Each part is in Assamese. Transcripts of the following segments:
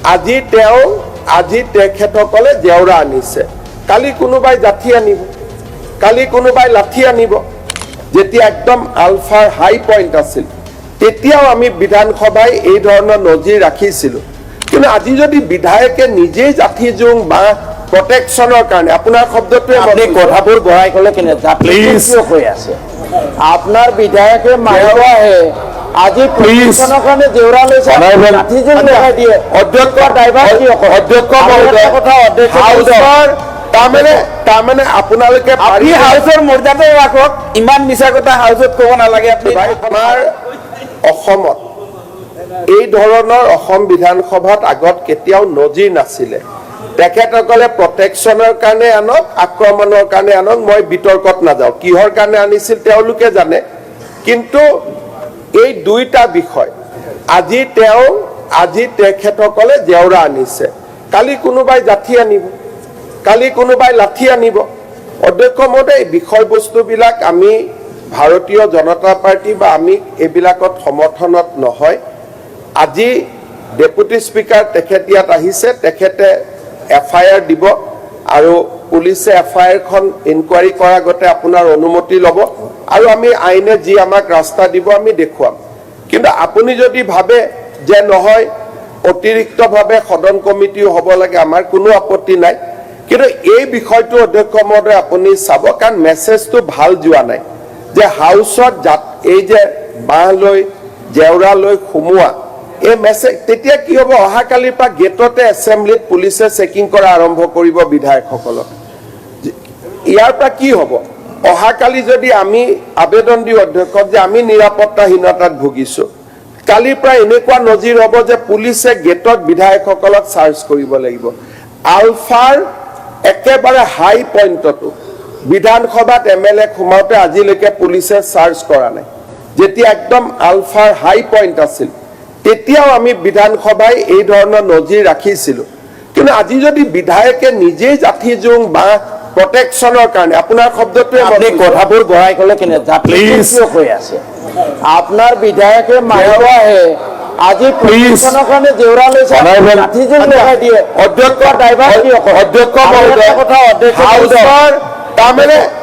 আজি তেখেতসকলে জেওৰা আনিছে, কালি কোনোবাই জাঠি আনিব, কালি কোনোবাই লাঠি আনিব। যেতিয়া একদম আলফাৰ হাই পইণ্ট আছিল তেতিয়াও আমি বিধানসভাই এই ধৰণৰ নজিৰ ৰাখিছিলোঁ। কিন্তু আজি যদি বিধায়কে নিজেই জাঠি জোং বা প্ৰটেকশ্যনৰ কাৰণে, আপোনাৰ শব্দটোৱে আপুনি কথাবোৰ বঢ়াই ক'লে কেনে হৈ আছে, আপোনাৰ বিধায়কে মাৰিব আহে আজি প্ৰটেকশ্যনৰ কাৰণে জেওৰা লৈছে, জাঠি জোং লগাই দিয়ে। অধ্যক্ষ ড্ৰাইভাৰ কি অধ্যক্ষ কথা তাৰমানে আপোনালোকে হাউচৰ মৰ্যাদা ৰাখক, ইমান মিছা কথা হাউচত ক'ব নালাগে। আমাৰ অসমত এই ধৰণৰ অসম বিধানসভাত আগত কেতিয়াও নজিৰ নাছিলে। তেখেতসকলে প্ৰটেকশ্যনৰ কাৰণে আনক, আক্ৰমণৰ কাৰণে আনক, মই বিতৰ্কত নাযাওঁ, কিহৰ কাৰণে আনিছিল তেওঁলোকে জানে। কিন্তু এই দুইটা বিষয়, আজি তেখেতসকলে জেওৰা আনিছে, কালি কোনোবাই জাঠি আনিব, কালি কোনোবাই লাঠি আনিব। অধ্যক্ষ মহোদয়, এই বিষয়বস্তুবিলাক আমি ভাৰতীয় জনতা পাৰ্টি বা আমি এইবিলাকত সমৰ্থনত নহয়। আজি ডেপুটি স্পীকাৰ তেখেত ইয়াত আহিছে, তেখেতে FIR দিব আৰু পুলিচে FIRখন ইনকুৱাৰী কৰাৰ আগতে আপোনাৰ অনুমতি ল'ব আৰু আমি আইনে যি আমাক ৰাস্তা দিব আমি দেখুৱাম। কিন্তু আপুনি যদি ভাবে যে নহয় অতিৰিক্তভাৱে সদন কমিটিও হ'ব লাগে, আমাৰ কোনো আপত্তি নাই। কিন্তু এই বিষয়টো অধ্যক্ষ মহোদয় আপুনি চাব, কাৰণ মেছেজটো ভাল যোৱা নাই যে হাউচত এই যে বাঁহ লৈ জেওৰা লৈ সোমোৱা এই মেছেজ। তেতিয়া কি হ'ব, অহাকালিৰ পৰা গেটতে এছেম্বলিত পুলিচে চেকিং কৰা আৰম্ভ কৰিব বিধায়কসকলক। ইয়াৰ পৰা কি হ'ব, অহাকালি যদি আমি আবেদন দিওঁ অধ্যক্ষক যে আমি নিৰাপত্তাহীনতাত ভুগিছোঁ, কালিৰ পৰা এনেকুৱা নজিৰ হ'ব যে পুলিচে গেটত বিধায়কসকলক চাৰ্জ কৰিব লাগিব। আলফাৰ একেবাৰে হাই পইণ্টতো বিধানসভাত MLA সোমাওঁতে আজিলৈকে পুলিচে চাৰ্জ কৰা নাই। যেতিয়া একদম আলফাৰ হাই পইণ্ট আছিল তেতিয়াও আমি বিধানসভাই এই ধৰণৰ নজিৰ ৰাখিছিলোঁ। কিন্তু আজি যদি বিধায়কে নিজেই জাঠি জোং বা প্ৰটেকশ্যনৰ কাৰণে, আপোনাৰ শব্দটোৱে কথাবোৰ বঢ়াই ক'লে কেনে হৈ আছে, আপোনাৰ বিধায়কে মাৰিব আহে আজি প্ৰটেকশ্যনৰ কাৰণে জেওৰা লৈছে, জাঠি জোং লগাই দিয়ে। অধ্যক্ষ ড্ৰাইভাৰ কি অধ্যক্ষ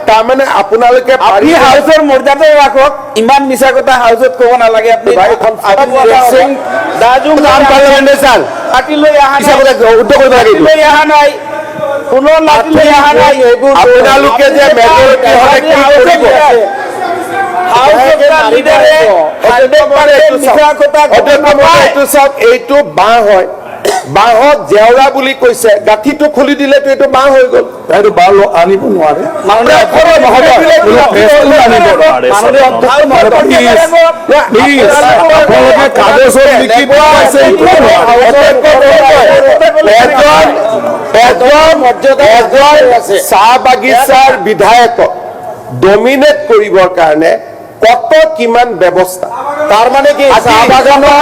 তাৰমানে আপোনালোকে হাউচৰ মৰ্যাদা ৰাখক, ইমান মিছা কথা হাউচত ক'ব নালাগে। আপুনি কোনো লাঠি লৈ অহা নাই, আপোনালোকে যে এইটো বাঁহ হয়, বাঁহত জেওৰা বুলি কৈছে, গাঁঠিটো খুলি দিলেতো এইটো বাঁহ হৈ গ'ল। এইটো বাঁহ আনিব নোৱাৰে, কাগজত লিখি চাহ বাগিচাৰ বিধায়কক ডমিনেট কৰিবৰ কাৰণে কত কিমান ব্যৱস্থা। তাৰ মানে কি চাহ বাগানৰ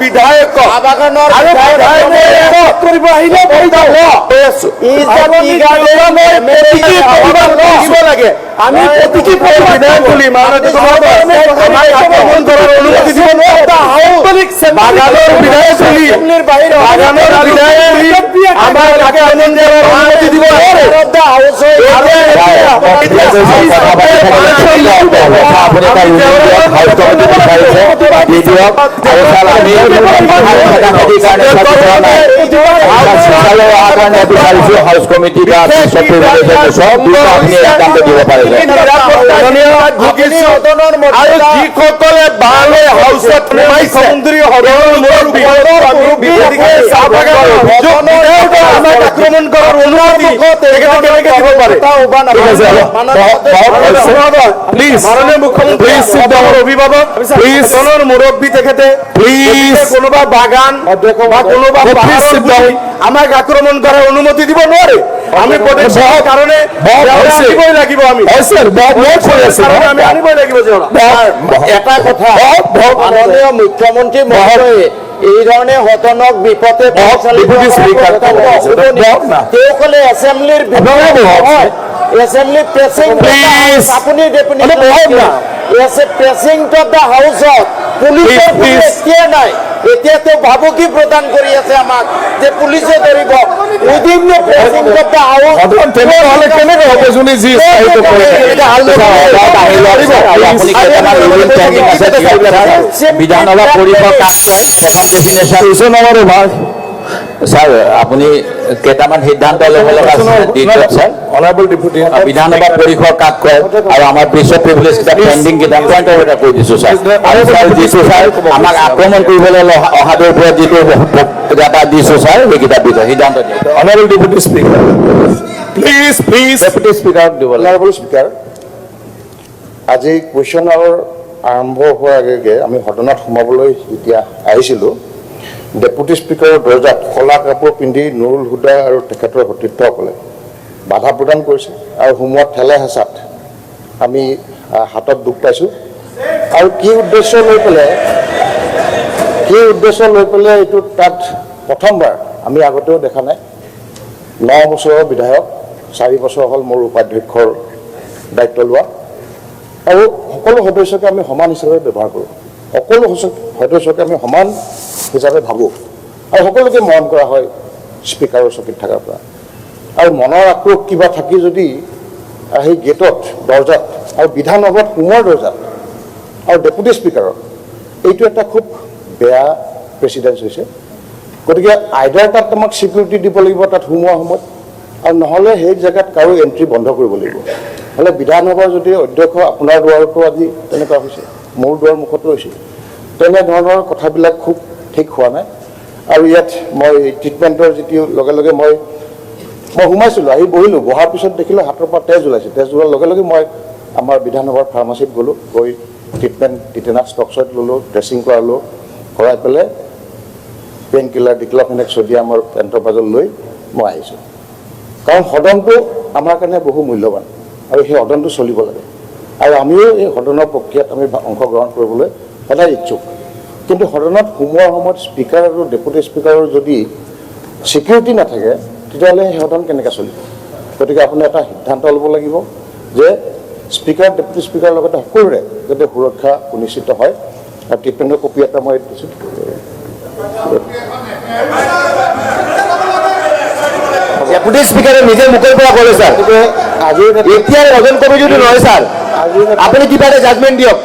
বিধায়ক কৰিব আহিলে লাগে, আমি হাউচ কমিটি যিসকলে বাঁহলৈ হাউচত আক্ৰমণ কৰাৰ অনুমতি কেনেকে দিব পাৰে? অভিভাৱক মুৰব্বী তেখেতে কোনোবা বাগান বা কোনোবা আমাক আক্ৰমণ কৰাৰ অনুমতি দিব নোৱাৰে। আমি প্ৰটেকশ্যনৰ কাৰণে আনিবই লাগিব, আমি আনিবই লাগিব। এটা কথা, মাননীয় মুখ্যমন্ত্ৰী মহোদয়ে এই ধৰণে সদনক বিপদে তেওঁসকলে এছেম্বলিৰ এছেম্বলি প্ৰেছিং আপুনি এছে প্ৰেছিং টু দ্য হাউচত পুলিচৰ Please. এতিয়া নাই এতিয়াতো ভাবুকি প্ৰদান কৰি আছে আমাক যে পুলিচে ধৰিব within the pressing to the house সদন তেনেকুৱা হ'লে কেনেকৈ হ'ব যোনে যি ইচ্ছাইটো কৰে বিধানসভা পৰিসৰ কাট খুৱাই এখন ডেফিনেশ্যন ছাৰ আপুনি কেইটামান সিদ্ধান্ত ল'ব লগা আছে ছাৰ অনাৰেবল ডেপুটি বিধানসভা পৰিসৰ কাট খুৱাই আৰু আমাৰ পিছত প্ৰিভিলেজ কেইটা পেণ্ডিং কেইটা পইণ্টৰ এটা কৈ দিছোঁ ছাৰ আৰু ছাৰ যিটো ছাৰ আমাক আক্ৰমণ কৰিবলৈ অহাটোৰ পৰা যিটো এটা দিছোঁ ছাৰ সেইকেইটা বিষয় সিদ্ধান্ত দিয়ক honourable deputy speaker please deputy স্পীকাৰক দিব লাগে অনাৰেবল স্পীকাৰ আজি কুৱেশ্যন আৱাৰ আৰম্ভ হোৱাৰ আগে আগে আমি সদনত সোমাবলৈ যেতিয়া আহিছিলোঁ ডেপুটি স্পীকাৰৰ দৰ্জাত ক'লা কাপোৰ পিন্ধি নুৰুল হুদা আৰু তেখেতৰ সতীৰ্থসকলে বাধা প্ৰদান কৰিছে আৰু সোমোৱাত ঠেলে হেঁচাত আমি হাতত দুখ পাইছোঁ আৰু কি উদ্দেশ্য লৈ পেলাই এইটো তাত প্ৰথমবাৰ আমি আগতেও দেখা নাই 9 বছৰৰ বিধায়ক 4 বছৰ হ'ল মোৰ উপাধ্যক্ষৰ দায়িত্ব লোৱা আৰু সকলো সদস্যকে আমি সমান হিচাপে ব্যৱহাৰ কৰোঁ সকলো সদস্যকে আমি সমান হিচাপে ভাবোঁ আৰু সকলোকে মৰম কৰা হয় স্পীকাৰৰ চকীত থকাৰ পৰা আৰু মনৰ আক্ৰোশ কিবা থাকি যদি সেই গেটত দৰ্জাত আৰু বিধানসভাত সোমোৱাৰ দৰ্জাত আৰু ডেপুটি স্পীকাৰৰ এইটো এটা খুব বেয়া প্ৰেচিডেঞ্চ হৈছে গতিকে আইডাৰ তাত আমাক ছিকিউৰিটি দিব লাগিব তাত সোমোৱাৰ সময়ত আৰু নহ'লে সেই জেগাত কাৰো এণ্ট্ৰি বন্ধ কৰিব লাগিব হ'লে বিধানসভাৰ যদি অধ্যক্ষ আপোনাৰ দুৱাৰতো আজি তেনেকুৱা হৈছে মোৰ দুৱাৰ মুখতো হৈছে তেনেধৰণৰ কথাবিলাক খুব ঠিক হোৱা নাই আৰু ইয়াত মই ট্ৰিটমেণ্টৰ যিটো লগে লগে মই সোমাইছিলোঁ আহি বহিলোঁ বহাৰ পিছত দেখিলোঁ হাতৰ পৰা তেজ ওলাইছে তেজ ওলোৱাৰ লগে লগে মই আমাৰ বিধানসভাৰ ফাৰ্মাচীত গ'লোঁ গৈ ট্ৰিটমেণ্ট টিটেনাছ টক্সইড ল'লোঁ ড্ৰেছিং কৰালোঁ কৰাই পেলাই পেইন কিলাৰ ডিক্লফেনেক ছডিয়ামৰ পেণ্ট্ৰপাজল লৈ মই আহিছোঁ কাৰণ সদনটো আমাৰ কাৰণে বহু মূল্যৱান আৰু সেই সদনটো চলিব লাগে আৰু আমিও এই সদনৰ প্ৰক্ৰিয়াত আমি অংশগ্ৰহণ কৰিবলৈ সদায় ইচ্ছুক কিন্তু সদনত সোমোৱাৰ সময়ত স্পীকাৰ আৰু ডেপুটি স্পীকাৰৰ যদি ছিকিউৰিটি নাথাকে তেতিয়াহ'লে সেই সদন কেনেকৈ চলিব গতিকে আপুনি এটা সিদ্ধান্ত ল'ব লাগিব যে স্পীকাৰ ডেপুটি স্পীকাৰৰ লগতে সকলোৰে যাতে সুৰক্ষা সুনিশ্চিত হয় আৰু ট্ৰিটমেণ্টৰ কপি এটা মই দিছোঁ ডেপুটি স্পীকাৰে নিজে মুখৰ পৰা ক'লে ছাৰ আজি এতিয়া সদন কমিটিটো নহয় ছাৰ আপুনি কিবা এটা জাজমেণ্ট দিয়ক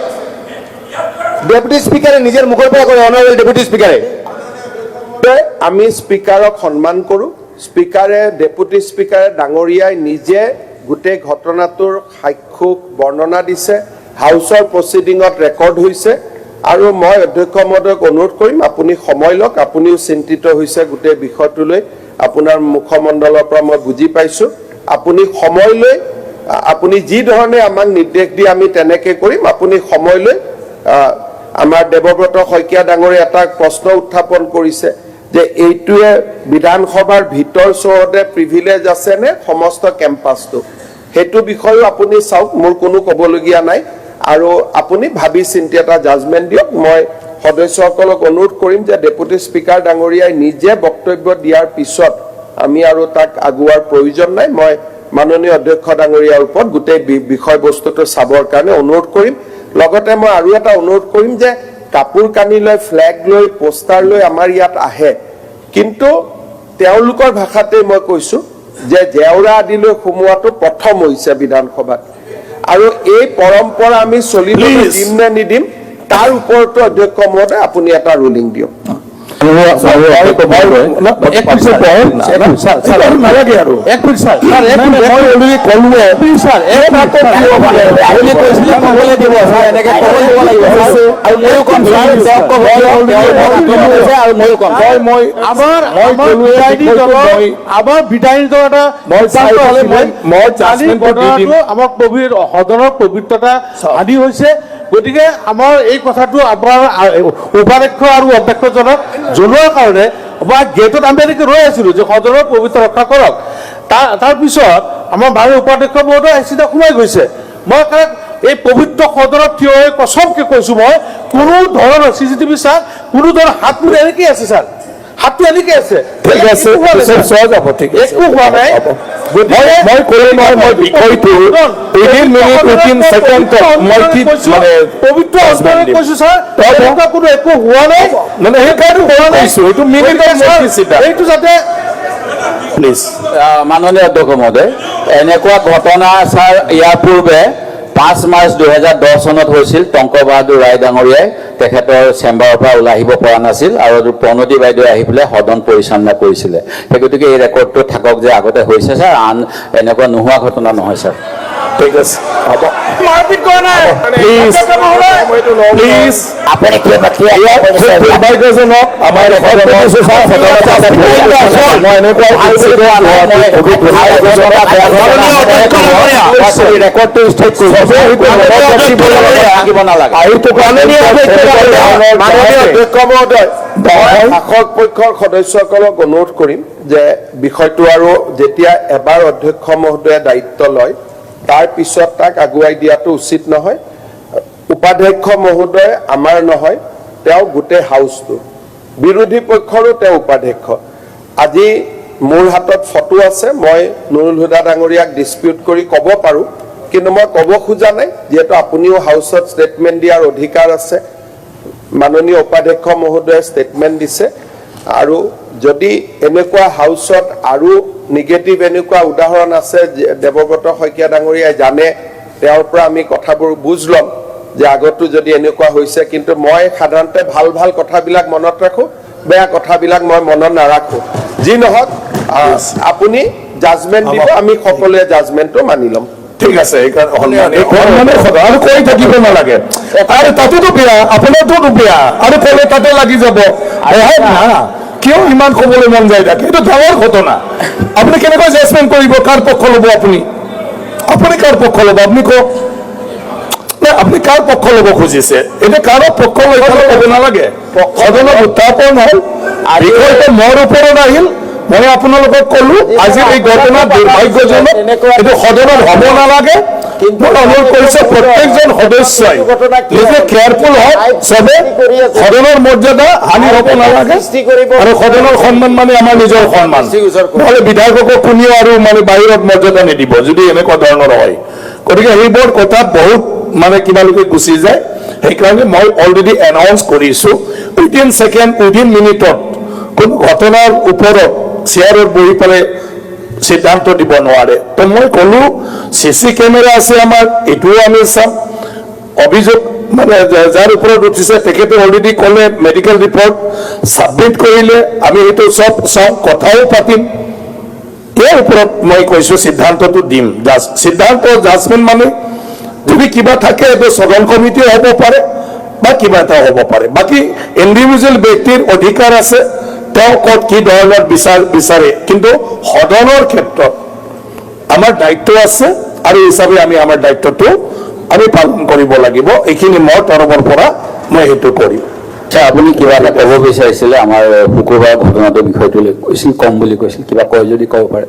ডেপুটি স্পীকাৰে নিজৰ মুখৰ পৰা ক'লে অনাৰেবল ডেপুটি স্পীকাৰে আমি স্পীকাৰক সন্মান কৰোঁ স্পীকাৰে ডেপুটি স্পীকাৰে ডাঙৰীয়াই নিজে গোটেই ঘটনাটোৰ সাক্ষ্য বৰ্ণনা দিছে হাউচৰ প্ৰচিডিঙত ৰেকৰ্ড হৈছে আৰু মই অধ্যক্ষ মহোদয়ক অনুৰোধ কৰিম আপুনি সময় লওক আপুনিও চিন্তিত হৈছে গোটেই বিষয়টোলৈ আপোনাৰ মুখমণ্ডলৰ পৰা মই বুজি পাইছোঁ আপুনি সময় লৈ আপুনি যি ধৰণে আমাক নিৰ্দেশ দিয়ে আমি তেনেকৈ কৰিম আপুনি সময় লৈ আমাৰ দেৱব্ৰত শইকীয়া ডাঙৰীয়া এটা প্ৰশ্ন উত্থাপন কৰিছে যে এইটোৱে বিধানসভাৰ ভিতৰ চৌহদে প্ৰিভিলেজ আছে নে সমস্ত কেম্পাছটো সেইটো বিষয়েও আপুনি চাওক মোৰ কোনো ক'বলগীয়া নাই আৰু আপুনি ভাবি চিন্তি এটা জাজমেণ্ট দিয়ক মই সদস্যসকলক অনুৰোধ কৰিম যে ডেপুটি স্পীকাৰ ডাঙৰীয়াই নিজে বক্তব্য দিয়াৰ পিছত আমি আৰু তাক আগুৱাৰ প্ৰয়োজন নাই মই মাননীয় অধ্যক্ষ ডাঙৰীয়াৰ ওপৰত গোটেই বিষয়বস্তুটো চাবৰ কাৰণে অনুৰোধ কৰিম লগতে মই আৰু এটা অনুৰোধ কৰিম যে কাপোৰ কানি লৈ ফ্লেগ লৈ পোষ্টাৰ লৈ আমাৰ ইয়াত আহে কিন্তু তেওঁলোকৰ ভাষাতে মই কৈছোঁ যে জেওৰা আদিলৈ সোমোৱাটো প্ৰথম হৈছে বিধানসভাত আৰু এই পৰম্পৰা আমি চলিবলৈ দিম নে নিদিম তাৰ ওপৰতো অধ্যক্ষ মহোদয় আপুনি এটা ৰুলিং দিয়ক নালাগে আৰু আমাৰ বিধায়ী দল এটা আমাৰ সদনৰ পবিত্ৰতা হানি হৈছে গতিকে আমাৰ এই কথাটো আপোনাৰ উপাধ্যক্ষ আৰু অধ্যক্ষজনক জনোৱাৰ কাৰণে বা গেটত আমি এনেকৈ ৰৈ আছিলোঁ যে সদনৰ পবিত্ৰ ৰক্ষা কৰক তাৰপিছত আমাৰ ভাৰতীয় উপাধ্যক্ষ মহোদয় চিধা সোমাই গৈছে মই এই পবিত্ৰ সদনত থিয় হৈ কচমকে কৈছোঁ মই কোনো ধৰণৰ CCTV চাওক কোনো ধৰণৰ হাত মোৰ এনেকৈ আছে ছাৰ হাতটো এনেকৈ আছে একো হোৱা নাই মই ক'লো নহয় মই বিষয়টো উইদিন মিনিট উইদিন ছেকেণ্ডত মই কি মানে পবিত্ৰ হস্তেৰে কৈছো ছাৰ তেনেকুৱা কোনো একো হোৱা নাই মানে সেইকাৰণে হোৱা নাইছো এইটো মিনিটৰ চিন্তা এইটো যাতে প্লিজ মাননীয় অধ্যক্ষ মহোদয় এনেকুৱা ঘটনা ছাৰ ইয়াৰ পূৰ্বে 5 মাৰ্চ 2010 চনত হৈছিল টংক বাহাদুৰ ৰায় ডাঙৰীয়াই তেখেতৰ চেম্বাৰৰ পৰা ওলাই আহিব পৰা নাছিল আৰু প্ৰণতি বাইদেৱে আহি পেলাই সদন পৰিচালনা কৰিছিলে সেই গতিকে এই ৰেকৰ্ডটো থাকক যে আগতে হৈছে ছাৰ আন এনেকুৱা নোহোৱা ঘটনা নহয় ছাৰ ঠিক আছে হ'ব মাৰপিট কৰা নাই প্লিজ প্লিজ আপুনি কি দুৰ্ভাগ্যজনক আমাৰ মই এনেকুৱা ৰেকৰ্ডটো ষ্ট্ৰেট কৰিব নালাগে অধ্যক্ষ মহোদয় শাসক পক্ষৰ সদস্যসকলক অনুৰোধ কৰিম যে বিষয়টো আৰু যেতিয়া এবাৰ অধ্যক্ষ মহোদয়ে দায়িত্ব লয় তাৰ পিছত তাক আগুৱাই দিয়াটো উচিত নহয় উপাধ্যক্ষ মহোদয় আমাৰ নহয় তেওঁ গোটেই হাউচটো বিৰোধী পক্ষৰো তেওঁ উপাধ্যক্ষ আজি মোৰ হাতত ফটো আছে মই নুৰুল হুদা ডাঙৰীয়াক ডিসপিউট কৰি ক'ব পাৰোঁ কিন্তু মই ক'ব খোজা নাই যেহেতু আপুনিও হাউচত ষ্টেটমেণ্ট দিয়াৰ অধিকাৰ আছে মাননীয় উপাধ্যক্ষ মহোদয়ে ষ্টেটমেণ্ট দিছে আৰু যদি এনেকুৱা হাউচত আৰু নিগেটিভ এনেকুৱা উদাহৰণ আছে দেৱব্ৰত শইকীয়া ডাঙৰীয়াই জানে তেওঁৰ পৰা আমি কথাবোৰ বুজ ল'ম যে আগতো যদি এনেকুৱা হৈছে কিন্তু মই সাধাৰণতে ভাল ভাল কথাবিলাক মনত ৰাখোঁ বেয়া কথাবিলাক মই মনত নাৰাখোঁ যি নহওক আপুনি জাজমেণ্ট দিব আমি সকলোৱে জাজমেণ্টটো মানি ল'ম ঠিক আছে মানে সদায় কৈ থাকিব নালাগে আৰু তাতেতো বেয়া আপোনাৰতো বেয়া আৰু ক'লে তাতে লাগি যাব কিয় ইমান ক'বলৈ মন যায় তাকে এইটো ডাঙৰ ঘটনা আপুনি কেনেকৈ জাজমেণ্ট কৰিব কাৰ পক্ষ ল'ব আপুনি কাৰ পক্ষ ল'ব আপুনি কওক আপুনি কাৰ পক্ষ ল'ব খুজিছে এতিয়া কাৰো পক্ষ লৈ ক'ব নালাগে সদনত উত্থাপন হ'ল বিষয়টো মোৰ ওপৰত আহিল মই আপোনালোকক ক'লো আজি এই ঘটনা দুৰ্ভাগ্যজনক এইটো সদনত হ'ব নালাগে মই অনুৰোধ কৰিছো প্ৰত্যেকজন সদস্যই নিজে কেয়াৰফুল হওক চবে সদনৰ মৰ্যাদা হানি হ'ব নালাগে আৰু সদনৰ সন্মান মানে আমাৰ নিজৰ সন্মান নহ'লে বিধায়কক কোনেও আৰু মানে বাহিৰত মৰ্যাদা নিদিব যদি এনেকুৱা ধৰণৰ হয় গতিকে সেইবোৰ কথাত বহুত মানে কিমানলৈকে গুচি যায় সেইকাৰণে মই অলৰেডি এনাউন্স কৰিছোঁ উইদিন ছেকেণ্ড উইদিন মিনিটত কোনো ঘটনাৰ ওপৰত চেয়াৰত বহি পেলাই সিদ্ধান্ত দিব নোৱাৰে তো মই ক'লো চিচি কেমেৰা আছে আমাৰ এইটোও আমি চাম অভিযোগ মানে যাৰ ওপৰত উঠিছে তেখেতে অলৰেডি ক'লে মেডিকেল ৰিপৰ্ট ছাবমিট কৰিলে আমি এইটো চব চাওঁ কথাও পাতিম ইয়াৰ ওপৰত মই কৈছোঁ সিদ্ধান্তটো দিম সিদ্ধান্ত জাজমেণ্ট মানে যদি কিবা থাকে এইটো সদন কমিটিও হ'ব পাৰে বা কিবা এটা হ'ব পাৰে বাকী ইণ্ডিভিজুৱেল ব্যক্তিৰ অধিকাৰ আছে তেওঁ ক'ত কি ধৰণৰ বিচাৰে কিন্তু সদনৰ ক্ষেত্ৰত আমাৰ দায়িত্ব আছে আৰু হিচাপে আমি আমাৰ দায়িত্বটো আমি পালন কৰিব লাগিব এইখিনি মোৰ তৰফৰ পৰা মই সেইটো কৰিম আপুনি কিবা এটা ক'ব বিচাৰিছিলে আমাৰ শুকুৰবাৰ ঘটনাটোৰ বিষয়টো লৈ কৈছিল কম বুলি কৈছিল কিবা কয় যদি ক'ব পাৰে